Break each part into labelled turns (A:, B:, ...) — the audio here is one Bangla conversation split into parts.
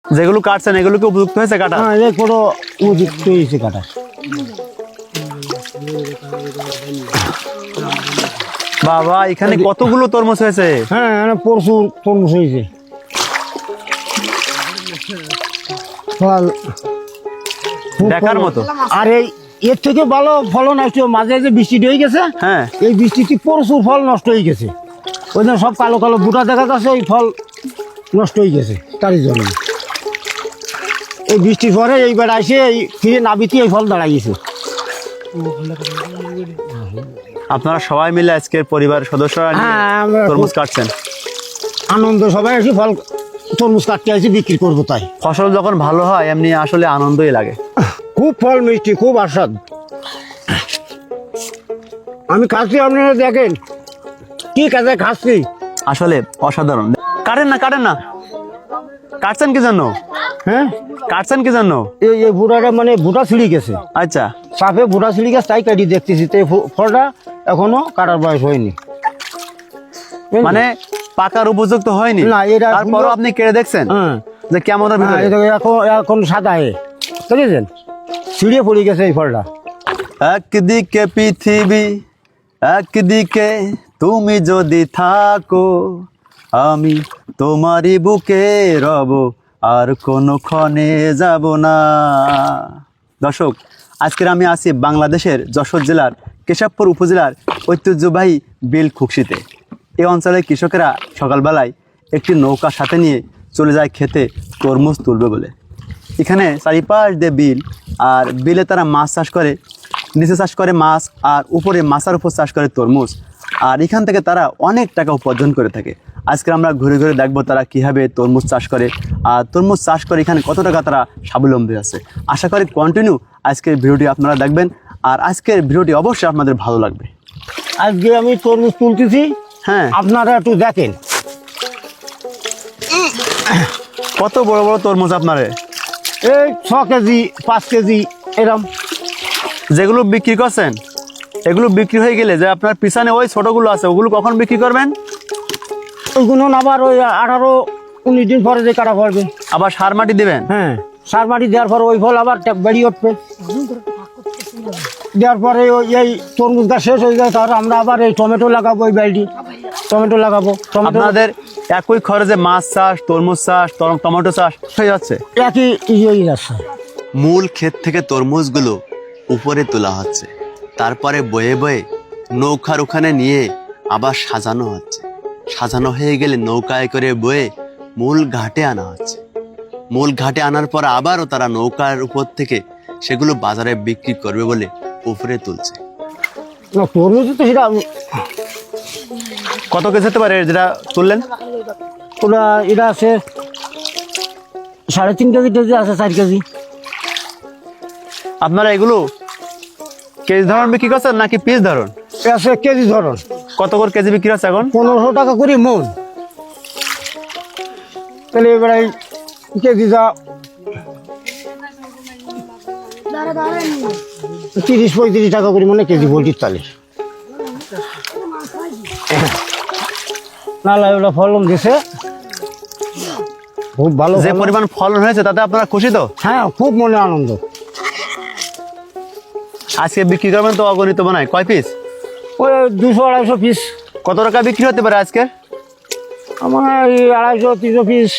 A: যেগুলো কাটছেন এগুলো কি উপযুক্ত হয়েছে কাটা?
B: হ্যাঁ, এই পুরো উপযুক্ত হয়েছে কাটা।
A: বাবা এখানে কতগুলো তরমুজ হয়েছে।
B: হ্যাঁ, এখানে প্রচুর তরমুজ হয়েছে। ফল খুব
A: দেখার
B: ফলন।
A: মতো।
B: আর এর থেকে ভালো ফলন আসছে মাঝে যে বৃষ্টিটা হয়ে গেছে।
A: হ্যাঁ,
B: এই বৃষ্টিতে প্রচুর ফল নষ্ট হয়ে গেছে। ওই জন্য সব কালো কালো বুটা দেখা যাচ্ছে, এই ফল নষ্ট হয়ে গেছে তারই জন্য। এই বৃষ্টির পরে এইবার আসে এই ফিরে নাবিতে এই ফল দাঁড়াইছে।
A: আপনারা সবাই মিলে আজকের পরিবারের সদস্যরা নিয়ে
B: হ্যাঁ, আমরা
A: তরমুজ কাটছেন।
B: আনন্দ সবাই আসি ফল তরমুজ কাটতে আসি বিক্রি করবো তাই।
A: ফসল যখন ভালো হয় এমনি আসলে আনন্দই লাগে।
B: খুব ফল মিষ্টি, খুব আস্বাদ। আমি খাচ্ছি, আপনারা দেখেন কি কাজে খাচ্ছি।
A: আসলে অসাধারণ। কাটেন না কাটেন না, কাটছেন কি জন্য?
B: হ্যাঁ,
A: কাটছেন কি জন্য?
B: এই বুড়াটা মানে বুটা ছিঁড়ে গেছে,
A: আচ্ছা,
B: সাপে বুটা ছিঁড়ে গেছে, তাই কাটি দেখতেছি। তো এই ফলটা এখনো কাটার বয়স হয়নি,
A: মানে পাকার উপযুক্ত হয়নি।
B: না, এটা
A: তারপরও আপনি কেটে দেখছেন
B: হ্যাঁ,
A: যে কেমন এর ভিতরে?
B: এটা এখন সাদা দেখেছেন, ছিঁড়ে পড়ে গেছে এই ফলটা।
A: একদিকে পৃথিবী, একদিকে তুমি যদি থাকো, আমি তোমারই বুকে রব, আর কোনো ক্ষণে যাব না। দর্শক, আজকের আমি আছি বাংলাদেশের যশোর জেলার কেশবপুর উপজেলার ঐতিহ্যবাহী বিল খুকশিতে। এই অঞ্চলের কৃষকেরা সকালবেলায় একটি নৌকা সাথে নিয়ে চলে যায় খেতে তরমুজ তুলবে বলে। এখানে চারিপাশ দিয়ে বিল, আর বিলে তারা মাছ চাষ করে, নিচে চাষ করে মাছ, আর উপরে মাছের উপর চাষ করে তরমুজ। আর এখান থেকে তারা অনেক টাকা উপার্জন করে থাকে। আজকে আমরা ঘুরে ঘুরে দেখবো তারা কীভাবে তরমুজ চাষ করে, আর তরমুজ চাষ করে এখানে কত টাকা তারা স্বাবলম্বী আছে। আশা করি কন্টিনিউ আজকের ভিডিওটি আপনারা দেখবেন, আর আজকের ভিডিওটি অবশ্যই আপনাদের ভালো লাগবে।
B: আজকে আমি তরমুজ তুলতেছি,
A: হ্যাঁ,
B: আপনারা একটু দেখেন।
A: কত বড় বড় তরমুজ আপনার।
B: এই 6 কেজি 5 কেজি এরম।
A: যেগুলো বিক্রি করছেন এগুলো বিক্রি হয়ে গেলে যে আপনার পিছনে ওই ছোটগুলো আছে ওগুলো কখন বিক্রি করবেন?
B: ওইগুলো আবার ওই 18-19 দিন পরে যে কাটা পড়বে।
A: আবার সার মাটি দিবেন?
B: হ্যাঁ, সার মাটি দেওয়ার পরে ওই ফল আবার বেরিয়ে উঠবে। দেওয়ার পরে এই তরমুজ গাছ শেষ হয়ে যায়, তাহলে আমরা আবার এই টমেটো লাগাবো, এই বালতি টমেটো লাগাবো। টমেটো
A: আপনাদের একই খরচে মাছ চাষ, তরমুজ চাষ, টমেটো চাষ হয়ে যাচ্ছে।
B: একই ইয়ে যাচ্ছে।
C: মূল ক্ষেত থেকে তরমুজগুলো উপরে তোলা হচ্ছে, তারপরে বয়ে বয়ে নৌকার ওখানে নিয়ে আবার সাজানো হচ্ছে। সাজানো হয়ে গেলে নৌকায় করে বয়ে মূল ঘাটে আনা হচ্ছে। মূল ঘাটে আনার পর আবারও তারা নৌকার উপর থেকে সেগুলো বাজারে বিক্রি করবে বলে উপরে তুলছে।
B: না, তরমুজ তো সেটা
A: কত কেজি হতে পারে যেটা তুললেন?
B: ওরা এটা আছে 3.5 কেজি আছে, 4 কেজি।
A: আপনারা এগুলো কেজি ধরন বিক্রি করছেন নাকি পিস ধরন?
B: এ আছে কেজি ধরন।
A: কত করে কেজি বিক্রি হচ্ছে এখন?
B: 1500 টাকা করে মন। তাহলে এবারে কেজি যা 30-35 টাকা করে মানে কেজি পোলট্রির চালে। নালা ওটা ফলন দিছে খুব ভালো।
A: যে
B: ফলন।
A: পরিমাণ ফলন হয়েছে তাতে আপনারা খুশি তো?
B: হ্যাঁ, খুব মনে আনন্দ।
A: আজকে বিক্রি করবেন তো অগণিত বানায়, কয় পিস?
B: ওই 200-250 পিস।
A: কত টাকা বিক্রি হতে পারে আজকে?
B: আমার এই 250-300 পিস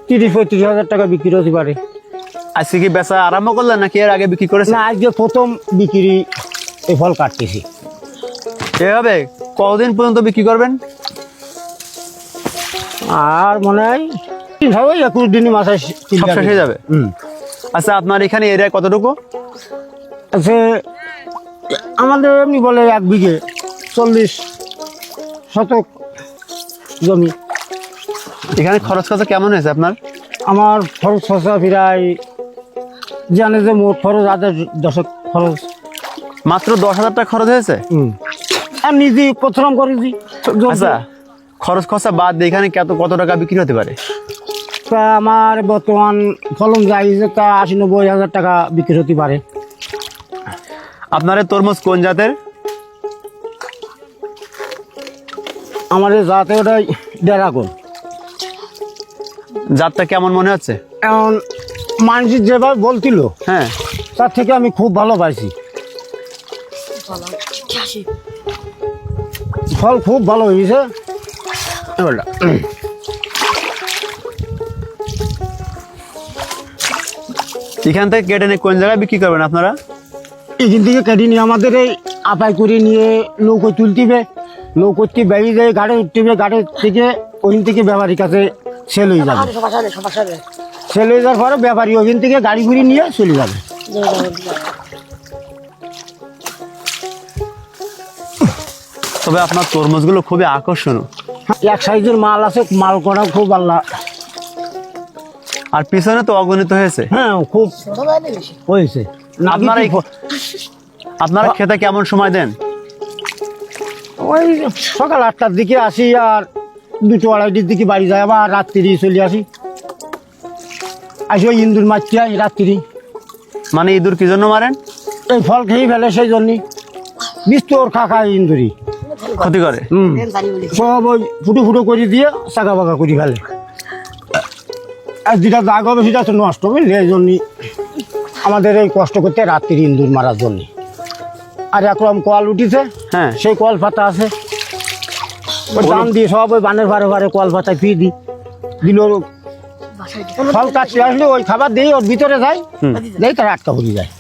B: 30-35 হাজার টাকা বিক্রি হতে পারে।
A: আজকে কি বেচা আরম্ভ করলেন নাকি এর আগে বিক্রি করেছেন?
B: না, আজকে প্রথম বিক্রি এই ফল কাটতেছি।
A: এভাবে কতদিন পর্যন্ত বিক্রি করবেন?
B: আর মনে হয় 21 দিনই মাথায়
A: সব শেষ হয়ে যাবে। আচ্ছা, আপনার এখানে এরিয়া কতটুকু?
B: আছে আমাদের এমনি বলে 1 বিঘে 40 শতক জমি।
A: এখানে খরচ খরচা কেমন হয়েছে আপনার?
B: আমার খরচ খরচা প্রায় জানে যে মোট খরচ 10 খরচ।
A: মাত্র 10,000 টাকা খরচ হয়েছে?
B: আর নিজে প্রথম করেছি।
A: আচ্ছা, খরচ খরচা বাদ দিয়ে এখানে কত টাকা বিক্রি হতে পারে?
B: তা আমার বর্তমান ফলন যাই যে তা 80-90 হাজার টাকা বিক্রি হতে পারে।
A: আপনার এই তরমুজ কোন জাতের?
B: আমার জাতে ওটাই ড্রাগন।
A: জাতটা কেমন মনে হচ্ছে?
B: এখন মানুষ যেভাবে বলছিল
A: হ্যাঁ,
B: তার থেকে আমি খুব ভালো পাইছি। ফল খুব ভালো হয়েছে। এবারটা
A: এখান থেকে কেটে নিয়ে কোন জায়গায় বিক্রি করবেন আপনারা?
B: এখান থেকে কেটে নিয়ে আমাদের এই আপাই করে নিয়ে নৌকো তুলতিবে, নৌকোতে বেরিয়ে যায়, ঘাটে উঠতিবে, ঘাটের থেকে ওইখান থেকে ব্যাপারীর কাছে সেল হয়ে যাবে। সেল হয়ে যাওয়ার পরে ব্যাপারী ওইখান থেকে গাড়ি ঘুরি নিয়ে চলে যাবে।
A: তবে আপনার তরমুজগুলো খুবই আকর্ষণীয়।
B: এক সাইজের মাল আছে, মাল করা খুব আল্লাহ।
A: আর পিছনে তো অগণিত হয়েছে।
B: হ্যাঁ, খুব হয়েছে।
A: আপনারা আপনারা খেতে কেমন সময় দেন?
B: ওই সকাল 8টার দিকে আসি, আর 2-2:30টার দিকে বাড়ি যায়, আবার রাত্রি চলে আসি। ওই ইন্দুর মারছি রাত্রি।
A: মানে ইঁদুর কি জন্য মারেন?
B: এই ফল খেয়ে ফেলে, সেই জন্যই বিস্তর খা ইন্দুরি
A: ক্ষতি করে।
B: সব ওই ফুটো ফুটো করে দিয়ে চাকা বাঁকা করে ফেলে। আর যেটা দাগ হবে সেটা তো নষ্ট হবে, এই জন্যই আমাদের এই কষ্ট করতে রাত্রি ইন্দুর মারার জন্যে। আর একরকম কল উঠিছে,
A: হ্যাঁ,
B: সেই কল পাতা আছে, ওই দাম দিয়ে সব ওই বানের ভারে ভারে কল পাতায় ফিয়ে দিই। দিল ফল কাটতে আসলে ওই খাবার দিয়ে ওর ভিতরে যায়, দেয় তার আটকা পড়ে যায়।